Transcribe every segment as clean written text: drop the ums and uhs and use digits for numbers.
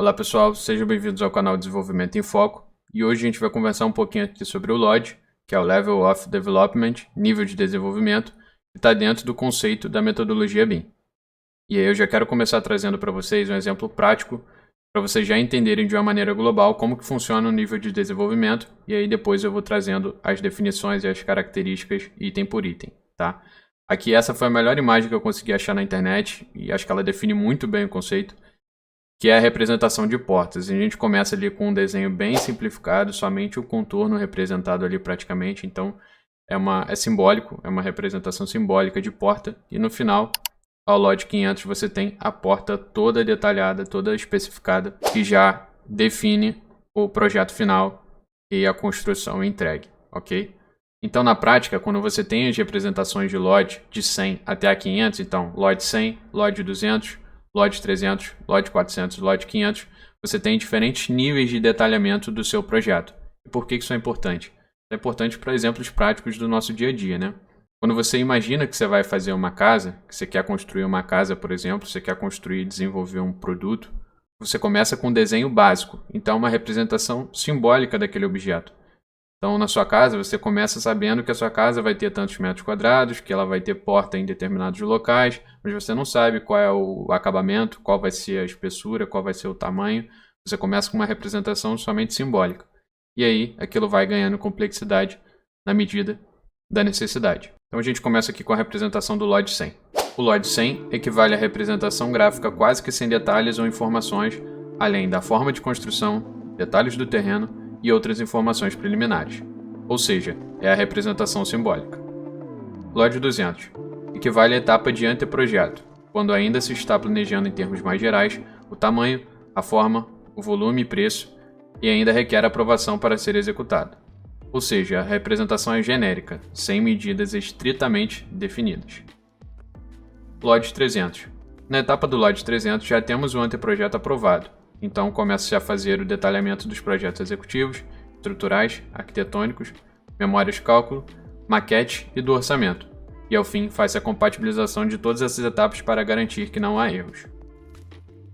Olá pessoal, sejam bem-vindos ao canal Desenvolvimento em Foco e hoje a gente vai conversar um pouquinho aqui sobre o LOD, que é o Level of Development, nível de desenvolvimento, que está dentro do conceito da metodologia BIM. E aí eu já quero começar trazendo para vocês um exemplo prático, para vocês já entenderem de uma maneira global como que funciona o nível de desenvolvimento, e aí depois eu vou trazendo as definições e as características item por item, tá? Aqui essa foi a melhor imagem que eu consegui achar na internet e acho que ela define muito bem o conceito, que é a representação de portas. A gente começa ali com um desenho bem simplificado, somente o contorno representado ali praticamente, então é simbólico, é uma representação simbólica de porta, e no final, ao LOD 500, você tem a porta toda detalhada, toda especificada, que já define o projeto final e a construção entregue, ok? Então, na prática, quando você tem as representações de LOD de 100 até a 500, então LOD 100, LOD 200, LOD 300, LOD 400, LOD 500, você tem diferentes níveis de detalhamento do seu projeto. E por que isso é importante? É importante para exemplos práticos do nosso dia a dia, né? Quando você imagina que você vai fazer uma casa, que você quer construir uma casa, por exemplo, você quer construir e desenvolver um produto, você começa com um desenho básico, então uma representação simbólica daquele objeto. Então, na sua casa, você começa sabendo que a sua casa vai ter tantos metros quadrados, que ela vai ter porta em determinados locais, mas você não sabe qual é o acabamento, qual vai ser a espessura, qual vai ser o tamanho. Você começa com uma representação somente simbólica. E aí, aquilo vai ganhando complexidade na medida da necessidade. Então, a gente começa aqui com a representação do LOD 100. O LOD 100 equivale à representação gráfica quase que sem detalhes ou informações, além da forma de construção, detalhes do terreno e outras informações preliminares, ou seja, é a representação simbólica. LOD 200 equivale à etapa de anteprojeto, quando ainda se está planejando em termos mais gerais o tamanho, a forma, o volume e preço, e ainda requer aprovação para ser executado. Ou seja, a representação é genérica, sem medidas estritamente definidas. LOD 300. Na etapa do LOD 300 já temos o anteprojeto aprovado, então começa-se a fazer o detalhamento dos projetos executivos, estruturais, arquitetônicos, memórias de cálculo, maquete e do orçamento. E ao fim faz-se a compatibilização de todas essas etapas para garantir que não há erros.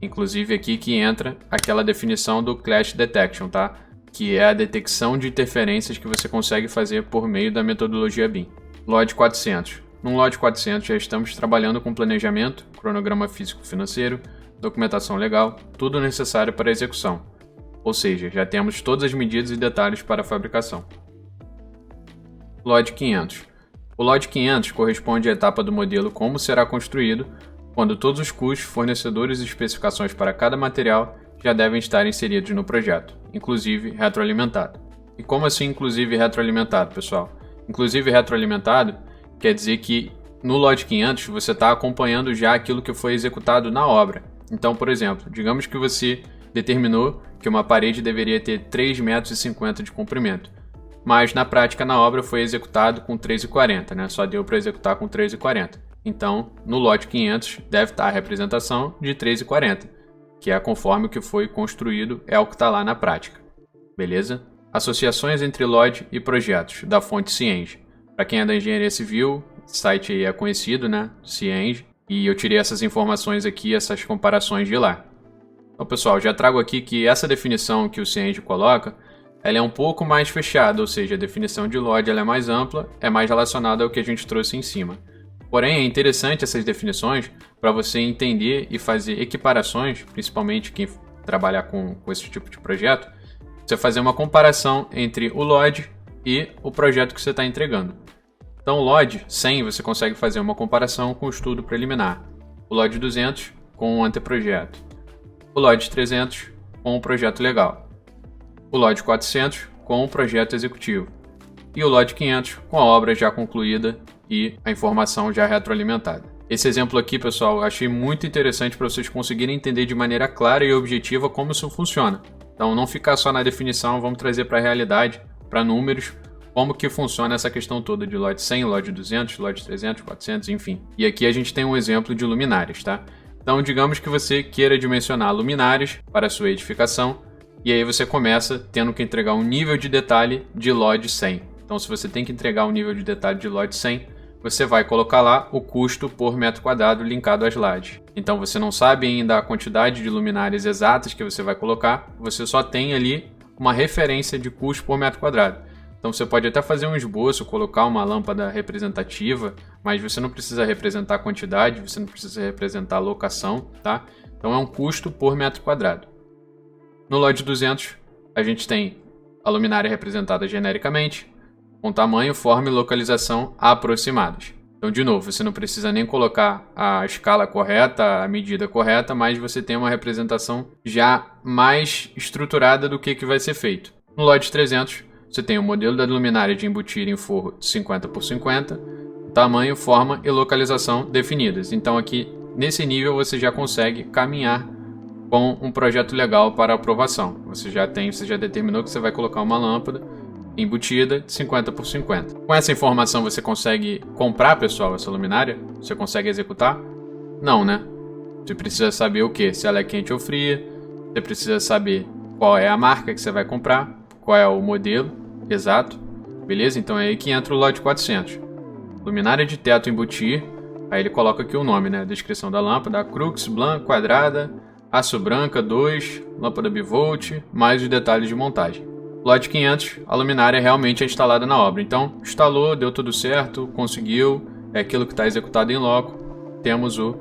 Inclusive aqui que entra aquela definição do Clash Detection, tá? Que é a detecção de interferências que você consegue fazer por meio da metodologia BIM. LOD 400. No LOD 400 já estamos trabalhando com planejamento, cronograma físico-financeiro, documentação legal, tudo necessário para a execução. Ou seja, já temos todas as medidas e detalhes para a fabricação. LOD 500. O LOD 500 corresponde à etapa do modelo como será construído, quando todos os custos, fornecedores e especificações para cada material já devem estar inseridos no projeto, inclusive retroalimentado. E como assim inclusive retroalimentado, pessoal? Inclusive retroalimentado quer dizer que no LOD 500 você está acompanhando já aquilo que foi executado na obra. Então, por exemplo, digamos que você determinou que uma parede deveria ter 3,50 metros de comprimento, mas na prática na obra foi executado com 3,40, né? Só deu para executar com 3,40. Então, no LOD 500 deve estar a representação de 3,40, que é conforme o que foi construído, é o que está lá na prática. Beleza? Associações entre LOD e projetos, da fonte Cienge. Para quem é da engenharia civil, esse site aí é conhecido, né? Cienge. E eu tirei essas informações aqui, essas comparações de lá. Então, pessoal, já trago aqui que essa definição que o Cienge coloca, ela é um pouco mais fechada, ou seja, a definição de LOD ela é mais ampla, é mais relacionada ao que a gente trouxe em cima. Porém, é interessante essas definições para você entender e fazer equiparações, principalmente quem trabalhar com esse tipo de projeto, você fazer uma comparação entre o LOD e o projeto que você está entregando. Então, o LOD 100 você consegue fazer uma comparação com o estudo preliminar, o LOD 200 com o anteprojeto, o LOD 300 com o projeto legal, o LOD 400 com o projeto executivo e o LOD 500 com a obra já concluída e a informação já retroalimentada. Esse exemplo aqui, pessoal, eu achei muito interessante para vocês conseguirem entender de maneira clara e objetiva como isso funciona. Então, não ficar só na definição, vamos trazer para a realidade, para números, como que funciona essa questão toda de LOD 100, LOD 200, LOD 300, 400, enfim. E aqui a gente tem um exemplo de luminárias, tá? Então, digamos que você queira dimensionar luminárias para a sua edificação, e aí você começa tendo que entregar um nível de detalhe de LOD 100. Então, se você tem que entregar um nível de detalhe de LOD 100, você vai colocar lá o custo por metro quadrado linkado às lajes. Então você não sabe ainda a quantidade de luminárias exatas que você vai colocar, você só tem ali uma referência de custo por metro quadrado. Então você pode até fazer um esboço, colocar uma lâmpada representativa, mas você não precisa representar a quantidade, você não precisa representar a locação, tá? Então é um custo por metro quadrado. No LOD 200, a gente tem a luminária representada genericamente, com tamanho, forma e localização aproximadas. Então, de novo, você não precisa nem colocar a escala correta, a medida correta, mas você tem uma representação já mais estruturada do que vai ser feito. No LOD 300, você tem o modelo da luminária de embutir em forro de 50 por 50, tamanho, forma e localização definidas. Então, aqui, nesse nível, você já consegue caminhar com um projeto legal para aprovação. Você já determinou que você vai colocar uma lâmpada embutida de 50 por 50. Com essa informação você consegue comprar, pessoal, essa luminária? Você consegue executar? Não, né? Você precisa saber o que? Se ela é quente ou fria. Você precisa saber qual é a marca que você vai comprar, qual é o modelo exato. Beleza? Então é aí que entra o LOD 400. Luminária de teto embutir. Aí ele coloca aqui o nome, né? A descrição da lâmpada. Crux, Blanc, quadrada, aço branca 2, lâmpada bivolt, mais os detalhes de montagem. LOD 500, a luminária realmente é instalada na obra. Então, instalou, deu tudo certo, conseguiu, é aquilo que está executado em loco. Temos o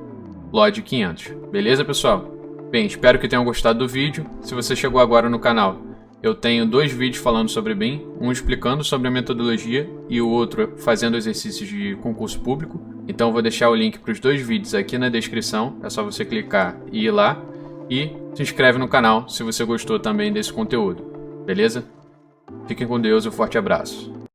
LOD 500. Beleza, pessoal? Bem, espero que tenham gostado do vídeo. Se você chegou agora no canal, eu tenho 2 vídeos falando sobre BIM, um explicando sobre a metodologia e o outro fazendo exercícios de concurso público. Então, vou deixar o link para os 2 vídeos aqui na descrição. É só você clicar e ir lá. E se inscreve no canal se você gostou também desse conteúdo. Beleza? Fiquem com Deus e um forte abraço.